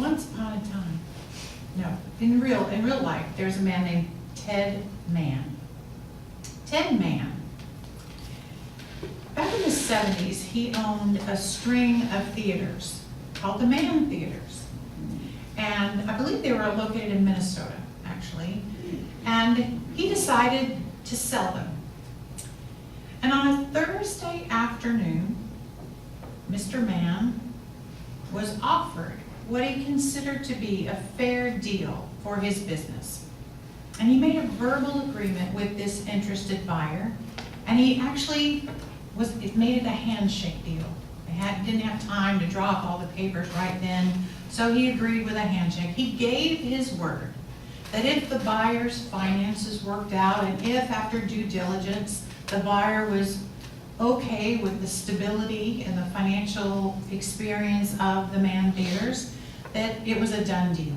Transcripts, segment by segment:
Once upon a time. No, in real life, there's a man named Ted Mann. Ted Mann. Back in the 70s, he owned a string of theaters called the Mann Theaters. And I believe they were located in Minnesota, actually. And he decided to sell them. And on a Thursday afternoon, Mr. Mann was offered what he considered to be a fair deal for his business. And he made a verbal agreement with this interested buyer, and he actually made it a handshake deal. Didn't have time to draw up all the papers right then, so he agreed with a handshake. He gave his word that if the buyer's finances worked out, and if after due diligence, the buyer was okay with the stability and the financial experience of the Mann Theaters, that it was a done deal.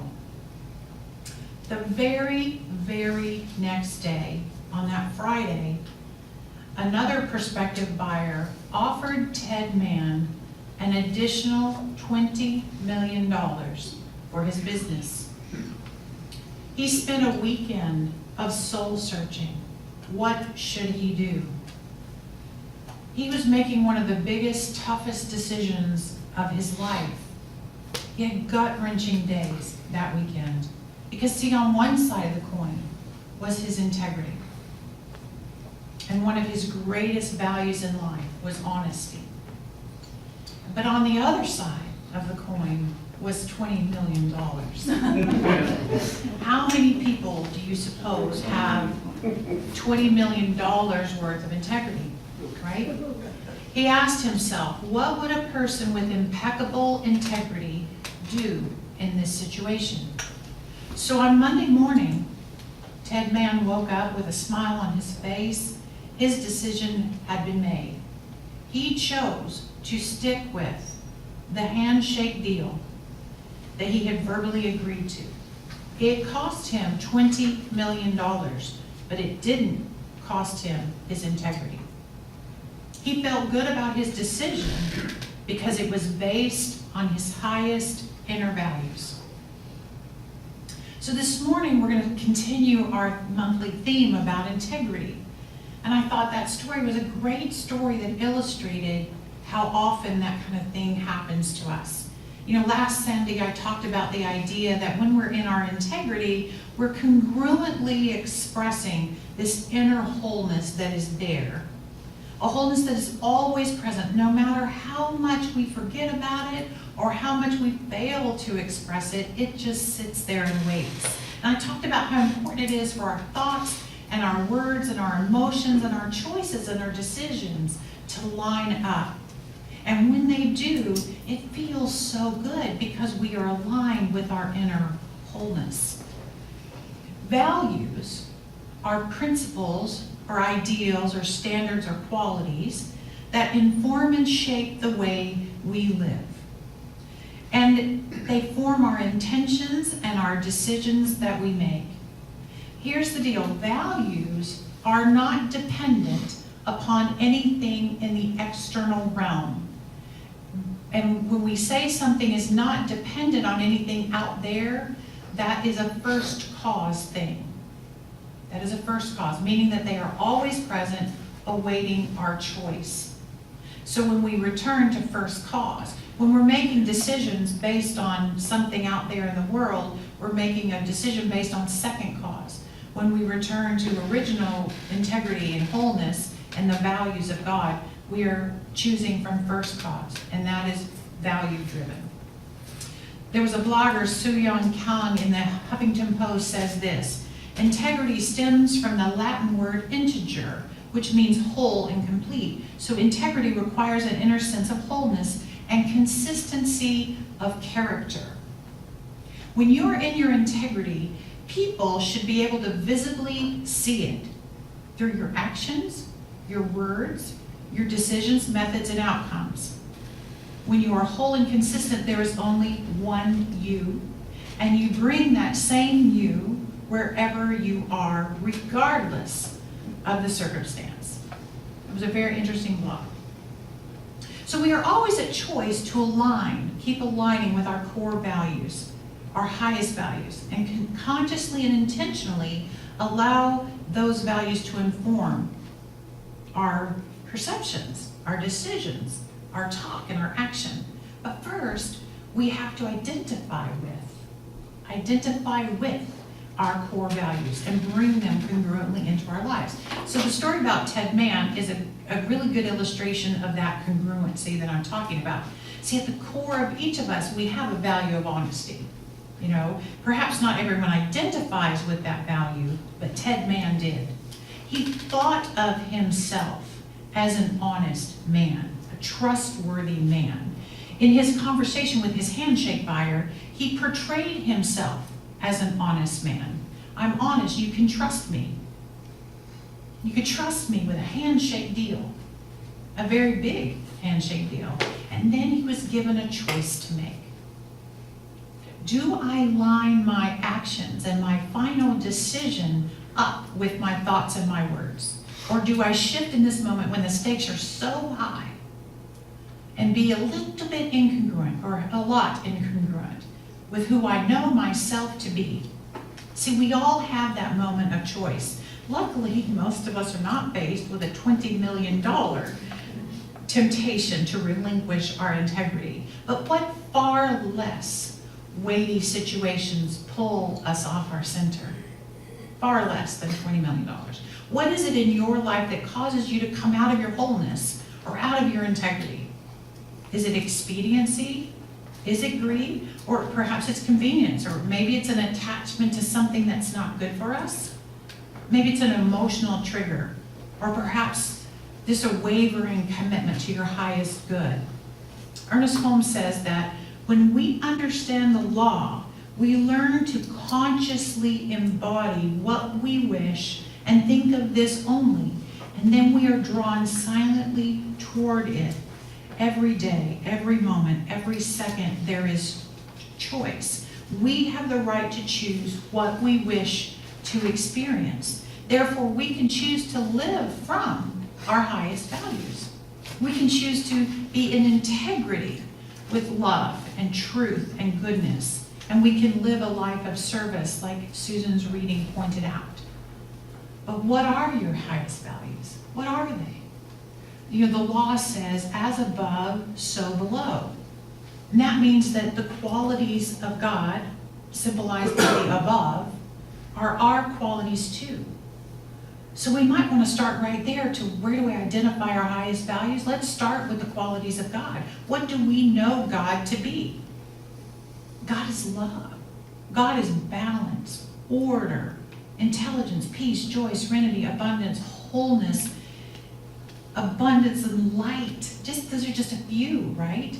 The very, very next day, on that Friday, another prospective buyer offered Ted Mann an additional $20 million for his business. He spent a weekend of soul searching. What should he do? He was making one of the biggest, toughest decisions of his life. He had gut-wrenching days that weekend. Because see, on one side of the coin was his integrity. And one of his greatest values in life was honesty. But on the other side of the coin was $20 million. How many people do you suppose have $20 million worth of integrity, right? He asked himself, what would a person with impeccable integrity do in this situation? So on Monday morning, Ted Mann woke up with a smile on his face. His decision had been made. He chose to stick with the handshake deal that he had verbally agreed to. It cost him $20 million, but it didn't cost him his integrity. He felt good about his decision because it was based on his highest inner values. So this morning we're going to continue our monthly theme about integrity. And I thought that story was a great story that illustrated how often that kind of thing happens to us. You know, last Sunday I talked about the idea that when we're in our integrity, we're congruently expressing this inner wholeness that is there. A wholeness that is always present, no matter how much we forget about it or how much we fail to express it, it just sits there and waits. And I talked about how important it is for our thoughts and our words and our emotions and our choices and our decisions to line up. And when they do, it feels so good because we are aligned with our inner wholeness. Values are principles or ideals or standards or qualities that inform and shape the way we live. And they form our intentions and our decisions that we make. Here's the deal. Values are not dependent upon anything in the external realm. And when we say something is not dependent on anything out there, that is a first cause thing. That is a first cause, meaning that they are always present, awaiting our choice. So when we return to first cause, when we're making decisions based on something out there in the world, we're making a decision based on second cause. When we return to original integrity and wholeness and the values of God, we are choosing from first cause, and that is value-driven. There was a blogger, Soo-Young Kang, in the Huffington Post says this: integrity stems from the Latin word integer, which means whole and complete. So integrity requires an inner sense of wholeness and consistency of character. When you're in your integrity, people should be able to visibly see it through your actions, your words, your decisions, methods, and outcomes. When you are whole and consistent, there is only one you, and you bring that same you wherever you are, regardless of the circumstance. It was a very interesting blog. So we are always at choice to align, keep aligning with our core values. our highest values, and can consciously and intentionally allow those values to inform our perceptions, our decisions, our talk, and our action. But first, we have to identify with our core values and bring them congruently into our lives. So the story about Ted Mann is a really good illustration of that congruency that I'm talking about. See, at the core of each of us, we have a value of honesty. You know, perhaps not everyone identifies with that value, but Ted Mann did. He thought of himself as an honest man, a trustworthy man. In his conversation with his handshake buyer, he portrayed himself as an honest man. I'm honest, you can trust me. You could trust me with a handshake deal, a very big handshake deal. And then he was given a choice to make. Do I line my actions and my final decision up with my thoughts and my words? Or do I shift in this moment when the stakes are so high and be a little bit incongruent or a lot incongruent with who I know myself to be? See, we all have that moment of choice. Luckily, most of us are not faced with a $20 million temptation to relinquish our integrity. But what far less weighty situations pull us off our center? Far less than $20 million. What is it in your life that causes you to come out of your wholeness or out of your integrity? Is it expediency? Is it greed? Or perhaps it's convenience, or maybe it's an attachment to something that's not good for us. Maybe it's an emotional trigger, or perhaps this a wavering commitment to your highest good. Ernest Holmes says that when we understand the law, we learn to consciously embody what we wish and think of this only, and then we are drawn silently toward it. Every day, every moment, every second, there is choice. We have the right to choose what we wish to experience. Therefore, we can choose to live from our highest values. We can choose to be in integrity with love and truth and goodness. And we can live a life of service, like Susan's reading pointed out. But what are your highest values? What are they? You know, the law says, as above, so below. And that means that the qualities of God, symbolized by the above, are our qualities too. So we might want to start right there to where do we identify our highest values? Let's start with the qualities of God. What do we know God to be? God is love. God is balance, order, intelligence, peace, joy, serenity, abundance, wholeness, abundance and light. Those are just a few, right?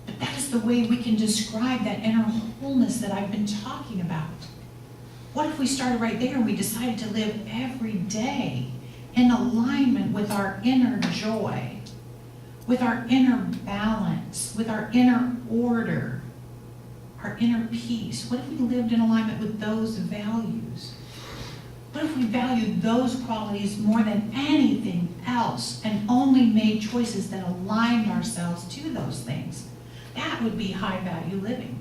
But that is the way we can describe that inner wholeness that I've been talking about. What if we started right there and we decided to live every day in alignment with our inner joy, with our inner balance, with our inner order, our inner peace? What if we lived in alignment with those values? What if we valued those qualities more than anything else and only made choices that aligned ourselves to those things? That would be high value living.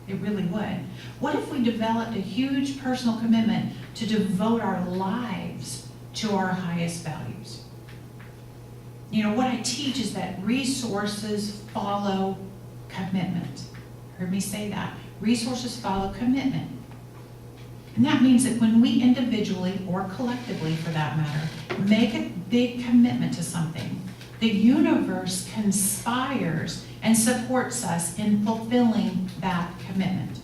It really would. What if we developed a huge personal commitment to devote our lives to our highest values? You know, what I teach is that resources follow commitment. Heard me say that. Resources follow commitment. And that means that when we individually, or collectively for that matter, make a big commitment to something, the universe conspires and supports us in fulfilling that commitment.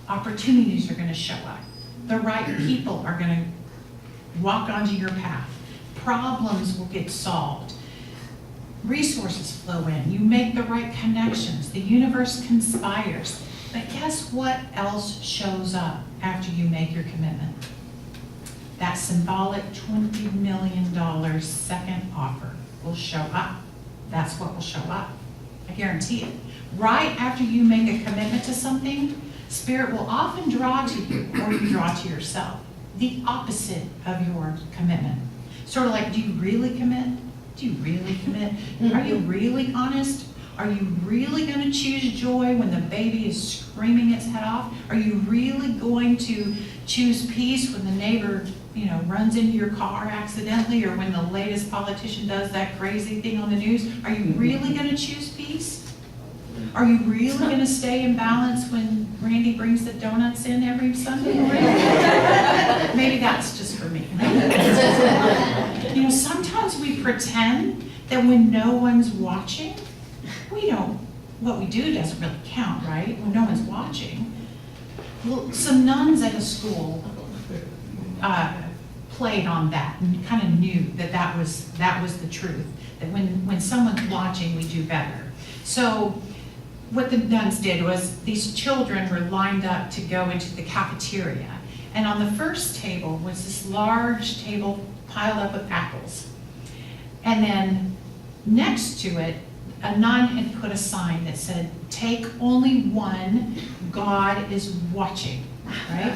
Opportunities are going to show up. The right people are going to walk onto your path. Problems will get solved. Resources flow in. You make the right connections. The universe conspires. But guess what else shows up after you make your commitment? That symbolic $20 million second offer will show up. That's what will show up. I guarantee it. Right after you make a commitment to something, Spirit will often draw to you, or you draw to yourself, the opposite of your commitment. Sort of like, do you really commit? Do you really commit? Are you really honest? Are you really going to choose joy when the baby is screaming its head off? Are you really going to choose peace when the neighbor, runs into your car accidentally, or when the latest politician does that crazy thing on the news? Are you really going to choose peace? Are you really going to stay in balance when Randy brings the donuts in every Sunday morning? Maybe that's just for me. Sometimes we pretend that when no one's watching, what we do doesn't really count, right? When no one's watching. Well, some nuns at a school played on that and kind of knew that was the truth, that when someone's watching, we do better. So what the nuns did was these children were lined up to go into the cafeteria. And on the first table was this large table piled up with apples. And then next to it, a nun had put a sign that said, "Take only one, God is watching," right?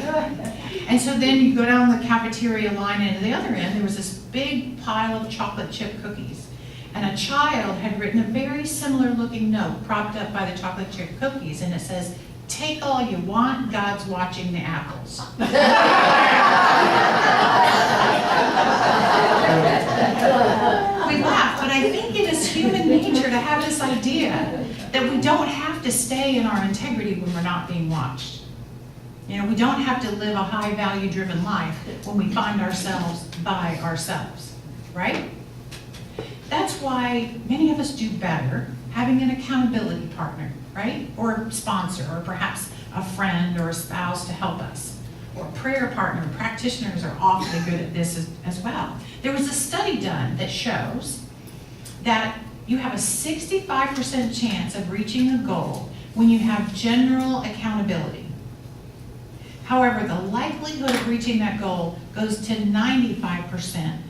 And so then you go down the cafeteria line, and at the other end, there was this big pile of chocolate chip cookies. And a child had written a very similar looking note propped up by the chocolate chip cookies, and it says, "Take all you want, God's watching the apples." We laugh, but I think it is human nature to have this idea that we don't have to stay in our integrity when we're not being watched. We don't have to live a high value driven life when we find ourselves by ourselves, right? That's why many of us do better having an accountability partner, right? Or a sponsor, or perhaps a friend or a spouse to help us. Or a prayer partner. Practitioners are awfully good at this as well. There was a study done that shows that you have a 65% chance of reaching a goal when you have general accountability. However, the likelihood of reaching that goal goes to 95%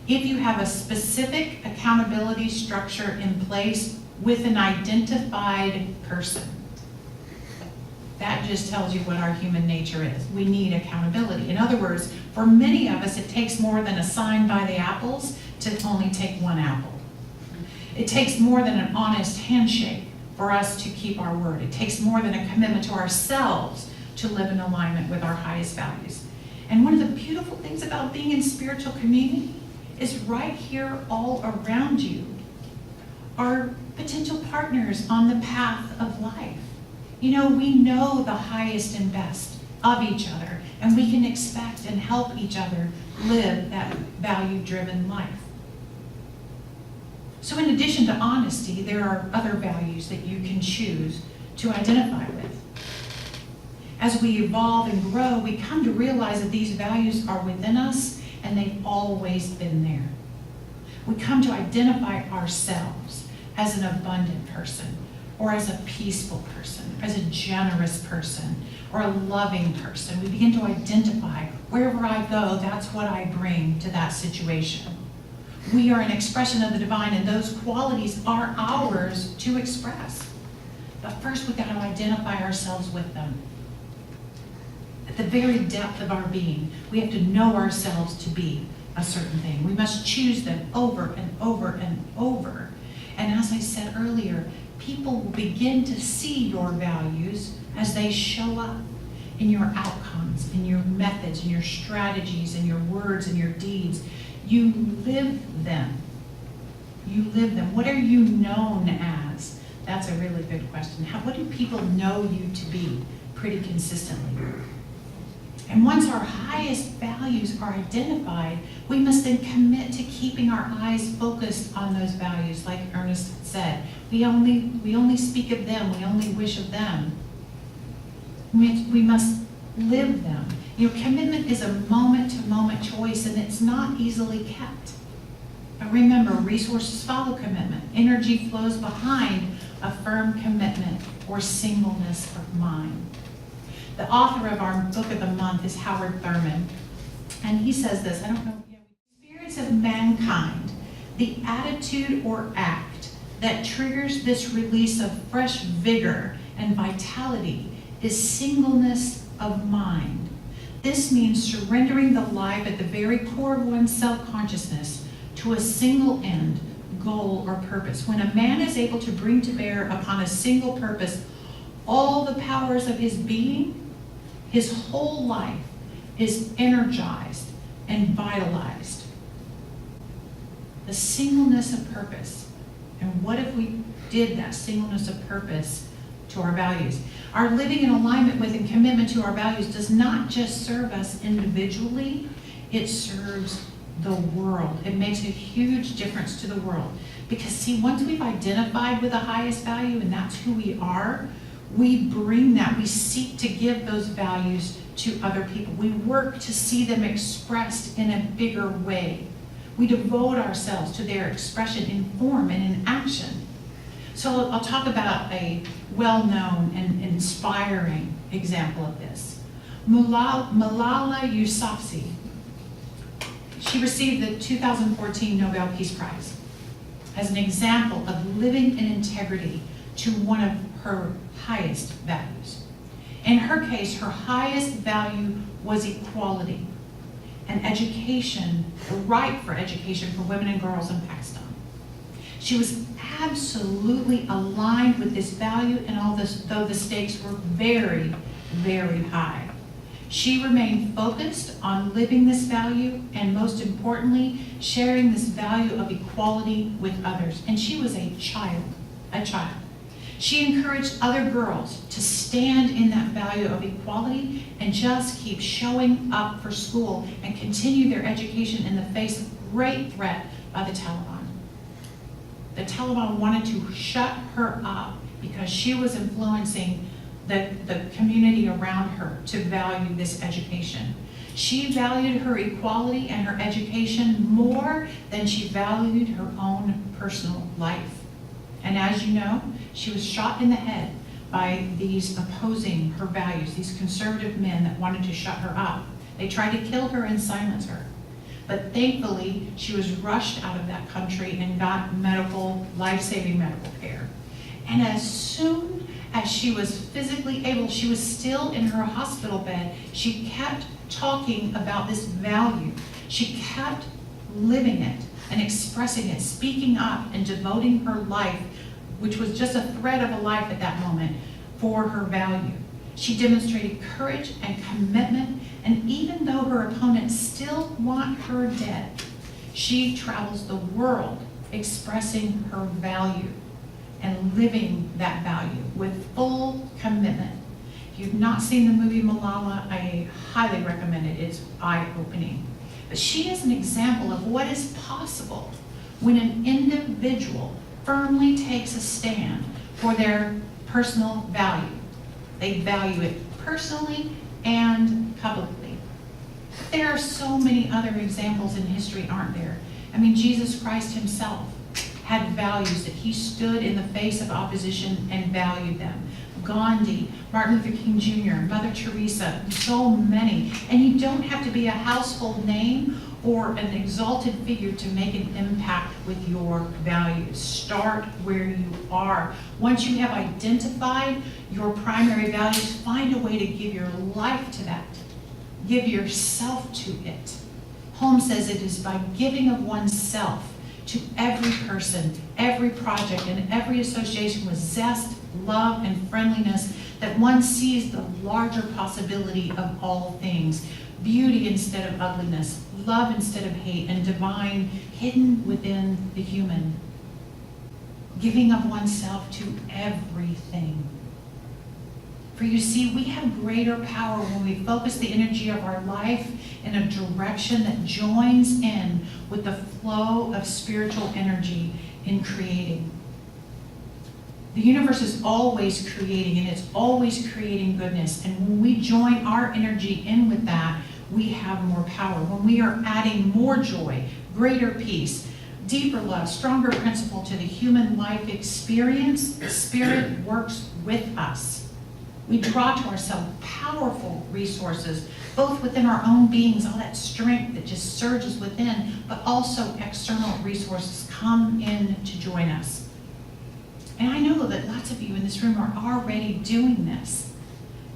if you have a specific accountability structure in place with an identified person. That just tells you what our human nature is. We need accountability. In other words, for many of us, it takes more than a sign by the apples to only take one apple. It takes more than an honest handshake for us to keep our word. It takes more than a commitment to ourselves to live in alignment with our highest values. And one of the beautiful things about being in spiritual community is right here all around you are potential partners on the path of life. We know the highest and best of each other, and we can expect and help each other live that value-driven life. So in addition to honesty, there are other values that you can choose to identify with. As we evolve and grow, we come to realize that these values are within us, and they've always been there. We come to identify ourselves as an abundant person, or as a peaceful person, as a generous person, or a loving person. We begin to identify, wherever I go, that's what I bring to that situation. We are an expression of the divine, and those qualities are ours to express. But first, we've got to identify ourselves with them. At the very depth of our being, we have to know ourselves to be a certain thing. We must choose them over and over and over. And as I said earlier, people will begin to see your values as they show up in your outcomes, in your methods, in your strategies, in your words, in your deeds. You live them. You live them. What are you known as? That's a really good question. What do people know you to be pretty consistently? And once our highest values are identified, we must then commit to keeping our eyes focused on those values, like Ernest said. We only speak of them, we only wish of them. We must live them. Commitment is a moment-to-moment choice, and it's not easily kept. But remember, resources follow commitment. Energy flows behind a firm commitment or singleness of mind. The author of our book of the month is Howard Thurman, and he says this, I don't know, spirits of mankind, the attitude or act that triggers this release of fresh vigor and vitality is singleness of mind. This means surrendering the life at the very core of one's self-consciousness to a single end, goal or purpose. When a man is able to bring to bear upon a single purpose all the powers of his being, his whole life is energized and vitalized. The singleness of purpose. And what if we did that singleness of purpose to our values? Our living in alignment with and commitment to our values does not just serve us individually, it serves the world. It makes a huge difference to the world. Because see, once we've identified with the highest value, and that's who we are, we bring that, we seek to give those values to other people. We work to see them expressed in a bigger way. We devote ourselves to their expression in form and in action. So I'll talk about a well-known and inspiring example of this. Malala Yousafzai. She received the 2014 Nobel Peace Prize as an example of living in integrity to one of her highest values. In her case, her highest value was equality and education, the right for education for women and girls in Pakistan. She was absolutely aligned with this value, and though the stakes were very, very high. She remained focused on living this value and, most importantly, sharing this value of equality with others. And she was a child. She encouraged other girls to stand in that value of equality and just keep showing up for school and continue their education in the face of great threat by the Taliban. The Taliban wanted to shut her up because she was influencing the community around her to value this education. She valued her equality and her education more than she valued her own personal life. And as you know, she was shot in the head by these opposing her values, these conservative men that wanted to shut her up. They tried to kill her and silence her. But thankfully, she was rushed out of that country and got life-saving medical care. And as soon as she was physically able, she was still in her hospital bed, she kept talking about this value. She kept living it and expressing it, speaking up and devoting her life, which was just a thread of a life at that moment, for her value. She demonstrated courage and commitment, and even though her opponents still want her dead, she travels the world expressing her value and living that value with full commitment. If you've not seen the movie Malala, I highly recommend it. It's eye-opening. But she is an example of what is possible when an individual firmly takes a stand for their personal value. They value it personally and publicly. There are so many other examples in history, aren't there? I mean, Jesus Christ himself had values that he stood in the face of opposition and valued them. Gandhi, Martin Luther King Jr., Mother Teresa, so many. And you don't have to be a household name or an exalted figure to make an impact with your values. Start where you are. Once you have identified your primary values, find a way to give your life to that. Give yourself to it. Holmes says it is by giving of oneself to every person, every project, and every association with zest, love, and friendliness that one sees the larger possibility of all things. Beauty instead of ugliness, love instead of hate, and divine hidden within the human. Giving of oneself to everything. For you see, we have greater power when we focus the energy of our life in a direction that joins in with the flow of spiritual energy in creating. The universe is always creating, and it's always creating goodness. And when we join our energy in with that, we have more power. When we are adding more joy, greater peace, deeper love, stronger principle to the human life experience, the Spirit works with us. We draw to ourselves powerful resources, both within our own beings, all that strength that just surges within, but also external resources come in to join us. And I know that lots of you in this room are already doing this.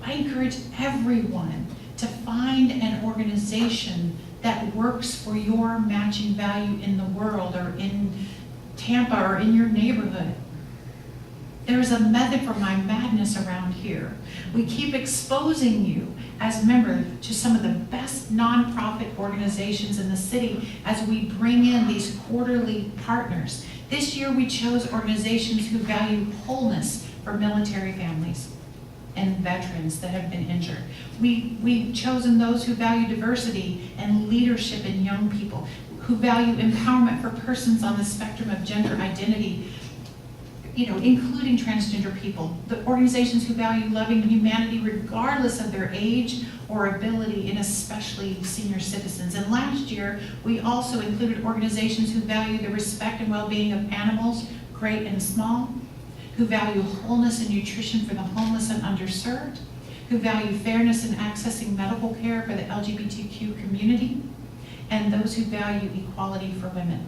I encourage everyone to find an organization that works for your matching value in the world or in Tampa or in your neighborhood. There's a method for my madness around here. We keep exposing you as members to some of the best nonprofit organizations in the city as we bring in these quarterly partners. This year we chose organizations who value wholeness for military families and veterans that have been injured. We've chosen those who value diversity and leadership in young people, who value empowerment for persons on the spectrum of gender identity, including transgender people, the organizations who value loving humanity regardless of their age or ability, and especially senior citizens. And last year, we also included organizations who value the respect and well-being of animals, great and small, who value wholeness and nutrition for the homeless and underserved, who value fairness in accessing medical care for the LGBTQ community, and those who value equality for women.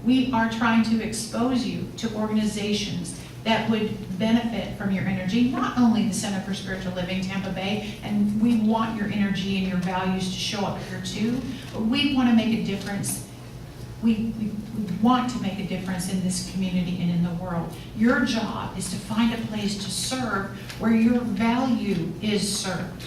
We are trying to expose you to organizations that would benefit from your energy, not only the Center for Spiritual Living Tampa Bay, and we want your energy and your values to show up here too, but we want to make a difference. We want to make a difference in this community and in the world. Your job is to find a place to serve where your value is served.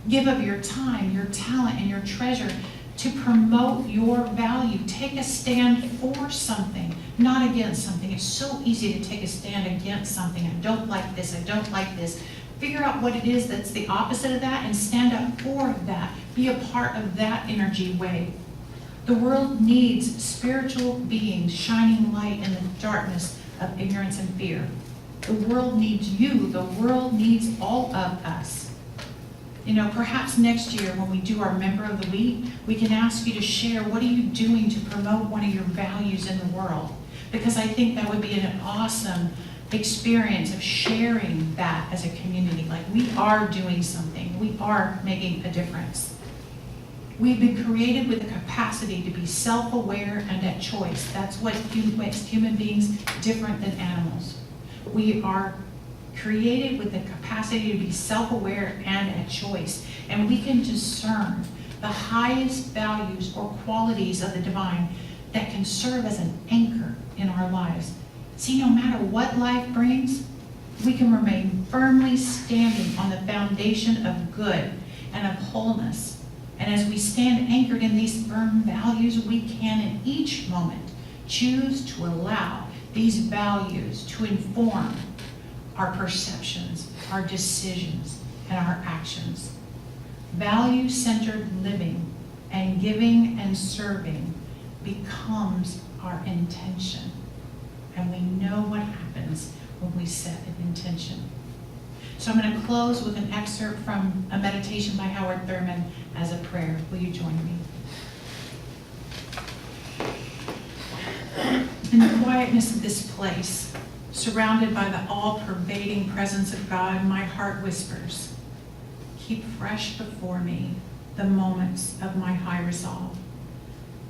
Give of your time, your talent, and your treasure to promote your value. Take a stand for something, not against something. It's so easy to take a stand against something. I don't like this, I don't like this. Figure out what it is that's the opposite of that and stand up for that. Be a part of that energy wave. The world needs spiritual beings shining light in the darkness of ignorance and fear. The world needs you. The world needs all of us. Perhaps next year when we do our Member of the Week, we can ask you to share what are you doing to promote one of your values in the world. Because I think that would be an awesome experience of sharing that as a community. Like, we are doing something. We are making a difference. We've been created with the capacity to be self-aware and at choice. That's what makes human beings different than animals. We are created with the capacity to be self-aware and at choice. And we can discern the highest values or qualities of the divine that can serve as an anchor in our lives. See, no matter what life brings, we can remain firmly standing on the foundation of good and of wholeness. And as we stand anchored in these firm values, we can in each moment choose to allow these values to inform our perceptions, our decisions, and our actions. Value-centered living and giving and serving becomes our intention. And we know what happens when we set an intention. So I'm going to close with an excerpt from a meditation by Howard Thurman as a prayer. Will you join me? In the quietness of this place, surrounded by the all-pervading presence of God, my heart whispers, keep fresh before me the moments of my high resolve,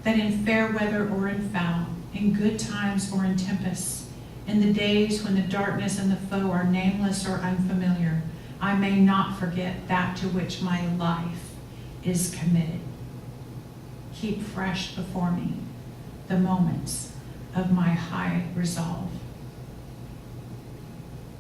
that in fair weather or in foul, in good times or in tempests, in the days when the darkness and the foe are nameless or unfamiliar, I may not forget that to which my life is committed. Keep fresh before me the moments of my high resolve.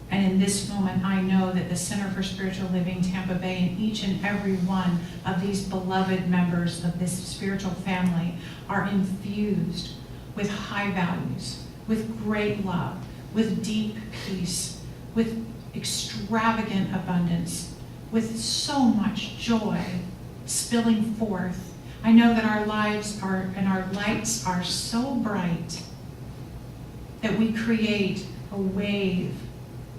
And in this moment, I know that the Center for Spiritual Living Tampa Bay and each and every one of these beloved members of this spiritual family are infused with high values, with great love, with deep peace, with extravagant abundance, with so much joy spilling forth. I know that our lives are, and our lights are so bright that we create a wave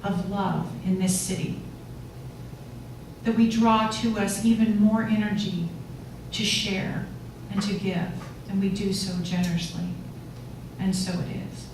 of love in this city, that we draw to us even more energy to share and to give, and we do so generously. And so it is.